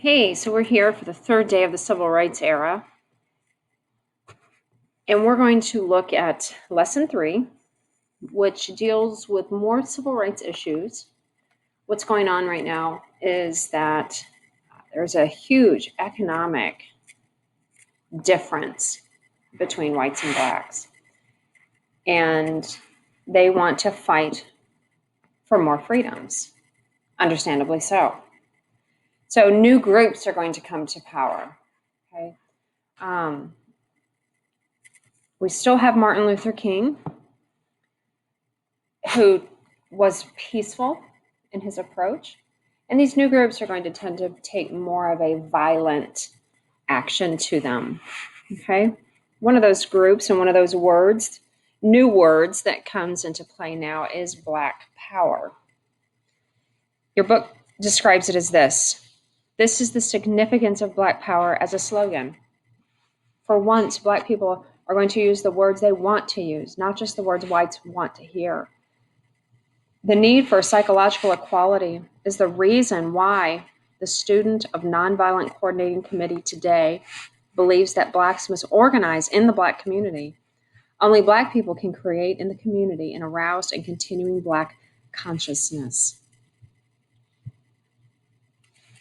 Hey, so we're here for the third day of the Civil Rights era, and we're going to look at Lesson 3, which deals with more civil rights issues. What's going on right now is that there's a huge economic difference between whites and blacks, and they want to fight for more freedoms, understandably so. So new groups are going to come to power, okay? We still have Martin Luther King, who was peaceful in his approach. And these new groups are going to tend to take more of a violent action to them. Okay? One of those groups and one of those words, new words that comes into play now is Black Power. Your book describes it as this. This is the significance of Black Power as a slogan. For once, Black people are going to use the words they want to use, not just the words whites want to hear. The need for psychological equality is the reason why the Student of Nonviolent Coordinating Committee today believes that Blacks must organize in the Black community. Only Black people can create in the community an aroused and continuing Black consciousness.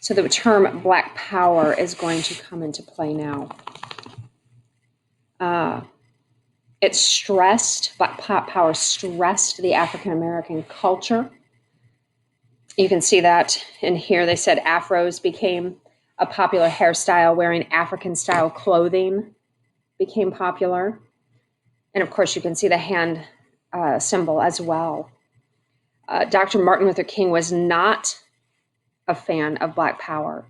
So the term Black Power is going to come into play now. It stressed, Black Power stressed the African American culture. You can see that in here. They said afros became a popular hairstyle, wearing African-style clothing became popular. And of course, you can see the hand symbol as well. Dr. Martin Luther King was not a fan of Black Power.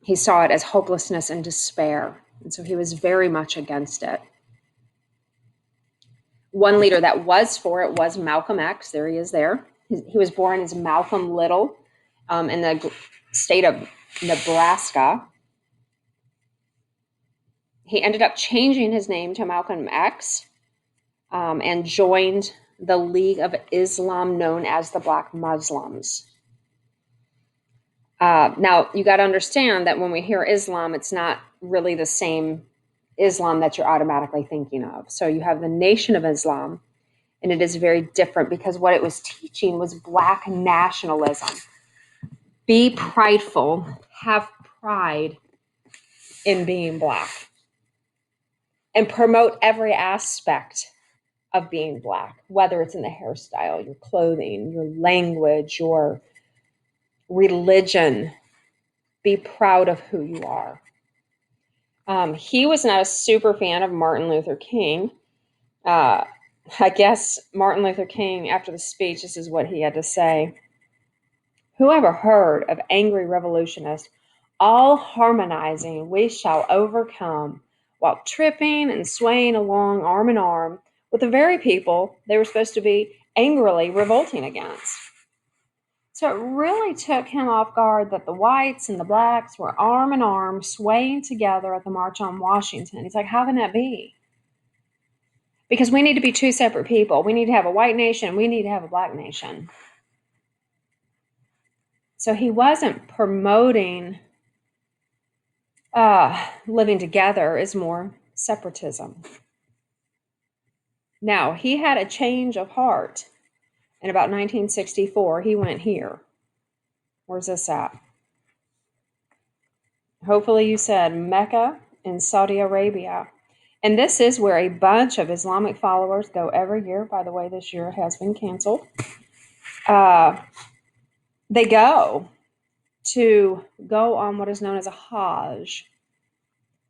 He saw it as hopelessness and despair, and so he was very much against it. One leader that was for it was Malcolm X. There he is there. He was born as Malcolm Little in the state of Nebraska. He ended up changing his name to Malcolm X and joined the League of Islam known as the Black Muslims. Now, you got to understand that when we hear Islam, it's not really the same Islam that you're automatically thinking of. So you have the Nation of Islam, and it is very different because what it was teaching was Black nationalism. Be prideful, have pride in being Black, and promote every aspect of being Black, whether it's in the hairstyle, your clothing, your language, your religion. Be proud of who you are. He was not a super fan of Martin Luther King. I guess Martin Luther King, after the speech, this is what he had to say. Whoever heard of angry revolutionists, all harmonizing, we shall overcome, while tripping and swaying along arm in arm with the very people they were supposed to be angrily revolting against. So it really took him off guard that the whites and the blacks were arm in arm swaying together at the March on Washington. He's like, how can that be? Because we need to be two separate people. We need to have a white nation. We need to have a Black nation. So he wasn't promoting living together is more separatism. Now, he had a change of heart. In about 1964, he went here. Where's this at? Hopefully you said Mecca in Saudi Arabia. And this is where a bunch of Islamic followers go every year. By the way, this year has been canceled. They go on what is known as a Hajj.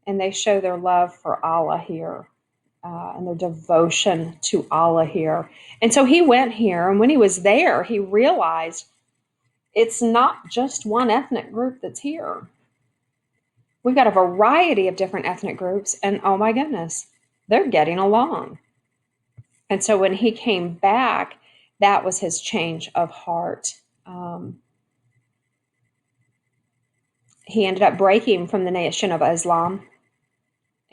And they show their love for Allah here. And their devotion to Allah here. And so he went here, and when he was there, he realized it's not just one ethnic group that's here. We've got a variety of different ethnic groups, and oh my goodness, they're getting along. And so when he came back, that was his change of heart. He ended up breaking from the Nation of Islam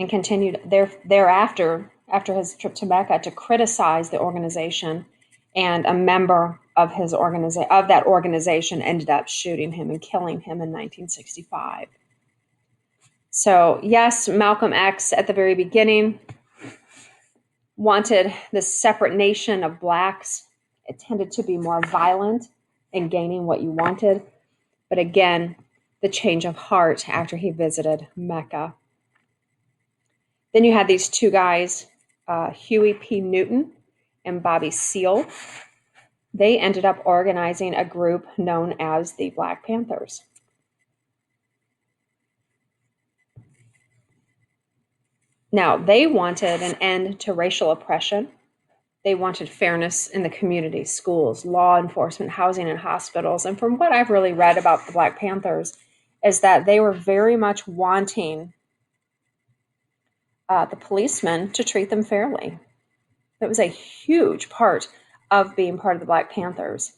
and continued thereafter, after his trip to Mecca, to criticize the organization and a member of that organization ended up shooting him and killing him in 1965. So yes, Malcolm X at the very beginning wanted this separate nation of blacks. It tended to be more violent in gaining what you wanted. But again, the change of heart after he visited Mecca. Then you had these two guys, Huey P. Newton and Bobby Seale. They ended up organizing a group known as the Black Panthers. Now, they wanted an end to racial oppression. They wanted fairness in the community, schools, law enforcement, housing, and hospitals. And from what I've really read about the Black Panthers is that they were very much wanting the policemen to treat them fairly. That was a huge part of being part of the Black Panthers.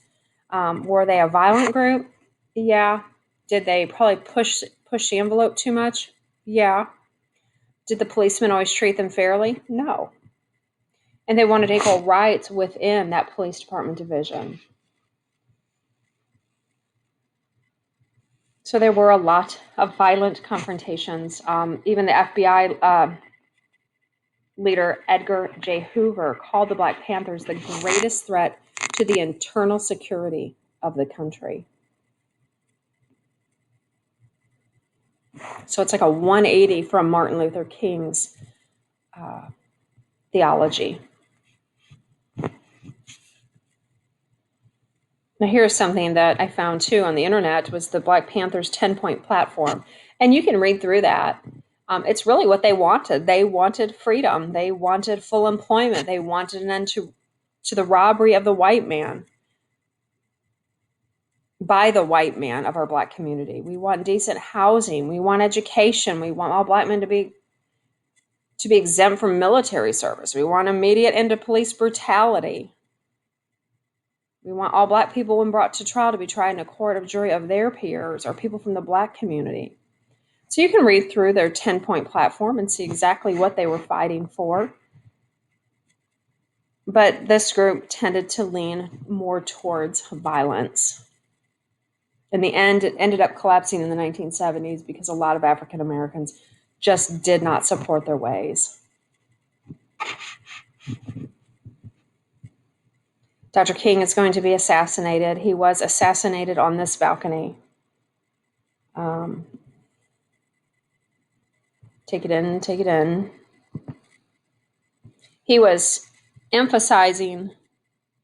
Were they a violent group? Yeah. Did they probably push the envelope too much? Yeah. Did the policemen always treat them fairly? No. And they wanted equal rights within that police department division. So there were a lot of violent confrontations. Even the FBI leader Edgar J. Hoover called the Black Panthers the greatest threat to the internal security of the country. So it's like a 180 from Martin Luther King's theology. Now here's something that I found too on the internet was the Black Panthers 10-point platform. And you can read through that. It's really what they wanted. They wanted freedom. They wanted full employment. They wanted an end to the robbery of the white man by the white man of our Black community. We want decent housing. We want education. We want all Black men to be exempt from military service. We want immediate end to police brutality. We want all Black people when brought to trial to be tried in a court of jury of their peers or people from the Black community. So you can read through their 10-point platform and see exactly what they were fighting for. But this group tended to lean more towards violence. In the end, it ended up collapsing in the 1970s because a lot of African Americans just did not support their ways. Dr. King is going to be assassinated. He was assassinated on this balcony. Take it in. He was emphasizing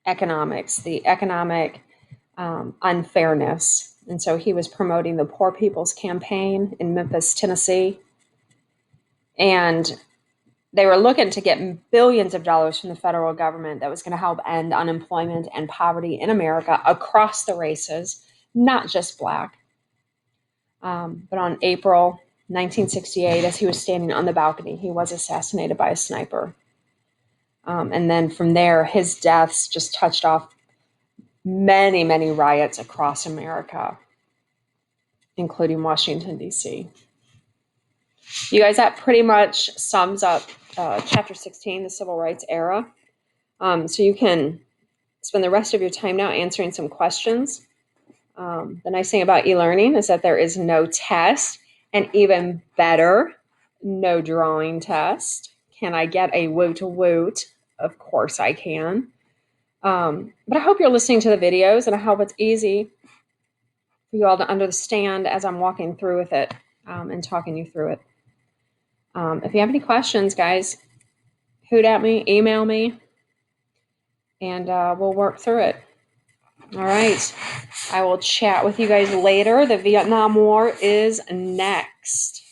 economics, the economic unfairness. And so he was promoting the Poor People's Campaign in Memphis, Tennessee. And they were looking to get billions of dollars from the federal government that was going to help end unemployment and poverty in America across the races, not just Black. But on April 1968, as he was standing on the balcony, he was assassinated by a sniper. And then from there, his deaths just touched off many, many riots across America, including Washington, D.C. You guys, that pretty much sums up Chapter 16, the Civil Rights Era. So you can spend the rest of your time now answering some questions. The nice thing about e-learning is that there is no test, and even better, no drawing test. Can I get a woot woot? Of course I can. But I hope you're listening to the videos, and I hope it's easy for you all to understand as I'm walking through with it and talking you through it. If you have any questions, guys, hoot at me, email me, and we'll work through it. All right. I will chat with you guys later. The Vietnam War is next.